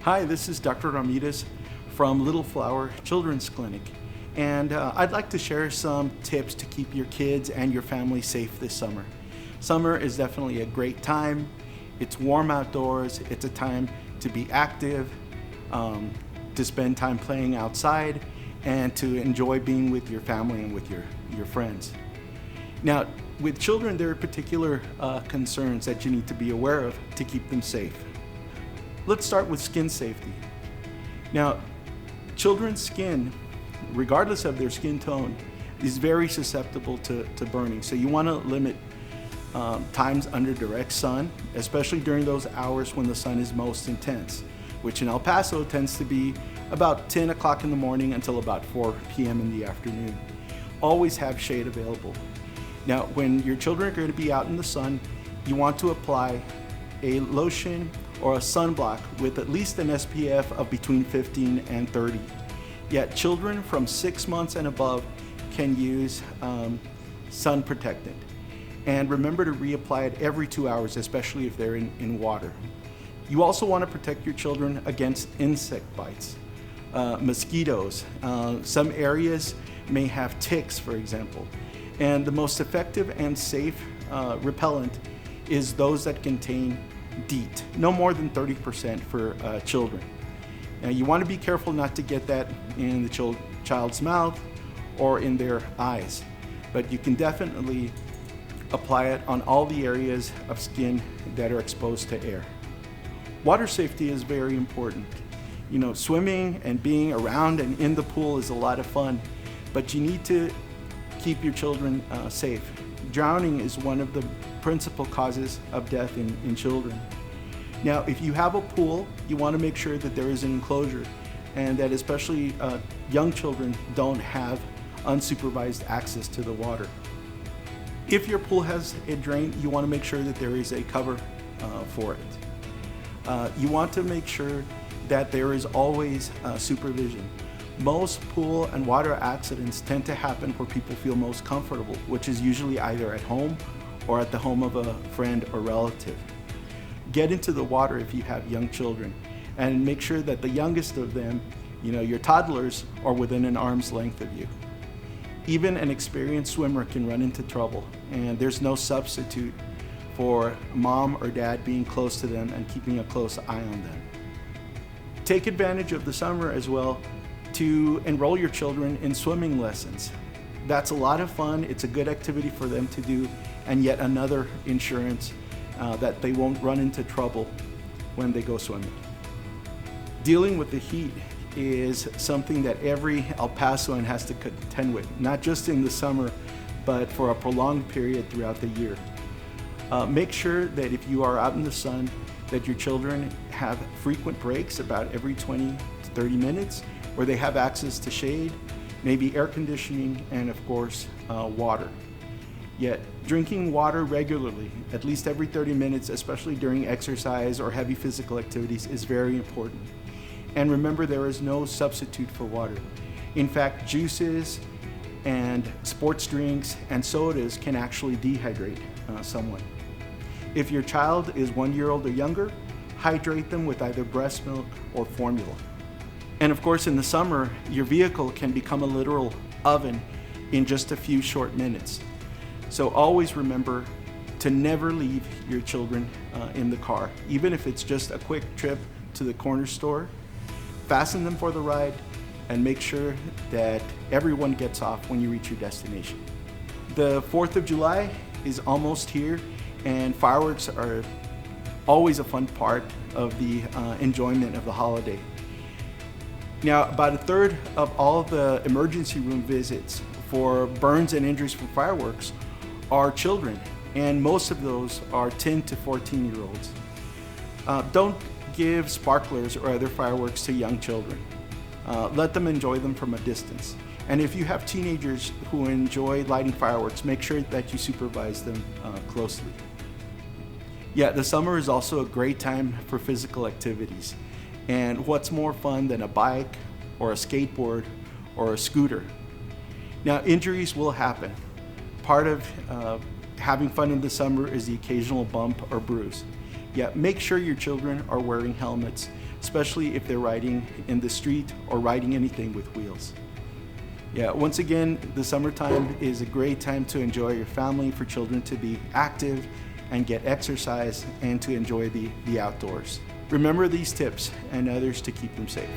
Hi, this is Dr. Ramirez from Little Flower Children's Clinic, and I'd like to share some tips to keep your kids and your family safe this summer. Summer is definitely a great time. It's warm outdoors, it's a time to be active, to spend time playing outside, and to enjoy being with your family and with your friends. Now, with children, there are particular concerns that you need to be aware of to keep them safe. Let's start with skin safety. Now, children's skin, regardless of their skin tone, is very susceptible to burning. So you want to limit times under direct sun, especially during those hours when the sun is most intense, which in El Paso tends to be about 10 o'clock in the morning until about 4 p.m. in the afternoon. Always have shade available. Now, when your children are going to be out in the sun, you want to apply a lotion or a sunblock with at least an SPF of between 15 and 30. Yet children from 6 months and above can use sun protectant. And remember to reapply it every 2 hours, especially if they're in water. You also want to protect your children against insect bites, mosquitoes. Some areas may have ticks, for example. And the most effective and safe repellent is those that contain DEET, no more than 30% for children. Now you want to be careful not to get that in the child's mouth or in their eyes, but you can definitely apply it on all the areas of skin that are exposed to air. Water safety is very important. You know, swimming and being around and in the pool is a lot of fun, but you need to keep your children safe. Drowning is one of the principal causes of death in children. Now, if you have a pool, you want to make sure that there is an enclosure and that especially young children don't have unsupervised access to the water. If your pool has a drain, you want to make sure that there is a cover for it. You want to make sure that there is always supervision. Most pool and water accidents tend to happen where people feel most comfortable, which is usually either at home or at the home of a friend or relative. Get into the water if you have young children and make sure that the youngest of them, your toddlers, are within an arm's length of you. Even an experienced swimmer can run into trouble, and there's no substitute for mom or dad being close to them and keeping a close eye on them. Take advantage of the summer as well to enroll your children in swimming lessons. That's a lot of fun. It's a good activity for them to do, and yet another insurance that they won't run into trouble when they go swimming. Dealing with the heat is something that every El Pasoan has to contend with, not just in the summer, but for a prolonged period throughout the year. Make sure that if you are out in the sun, that your children have frequent breaks about every 20 to 30 minutes, where they have access to shade, maybe air conditioning, and of course, water. Yet, drinking water regularly, at least every 30 minutes, especially during exercise or heavy physical activities, is very important. And remember, there is no substitute for water. In fact, juices and sports drinks and sodas can actually dehydrate someone. If your child is 1 year old or younger, hydrate them with either breast milk or formula. And of course, in the summer, your vehicle can become a literal oven in just a few short minutes. So always remember to never leave your children in the car, even if it's just a quick trip to the corner store. Fasten them for the ride and make sure that everyone gets off when you reach your destination. The 4th of July is almost here, and fireworks are always a fun part of the enjoyment of the holiday. Now, about a third of all the emergency room visits for burns and injuries from fireworks are children, and most of those are 10 to 14-year-olds. Don't give sparklers or other fireworks to young children. Let them enjoy them from a distance. And if you have teenagers who enjoy lighting fireworks, make sure that you supervise them closely. Yeah, the summer is also a great time for physical activities. And what's more fun than a bike or a skateboard or a scooter? Now, injuries will happen. Part of having fun in the summer is the occasional bump or bruise. Yet make sure your children are wearing helmets especially if they're riding in the street or riding anything with wheels. Yeah, once again, the summertime is a great time to enjoy your family, for children to be active and get exercise and to enjoy the outdoors. Remember these tips and others to keep them safe.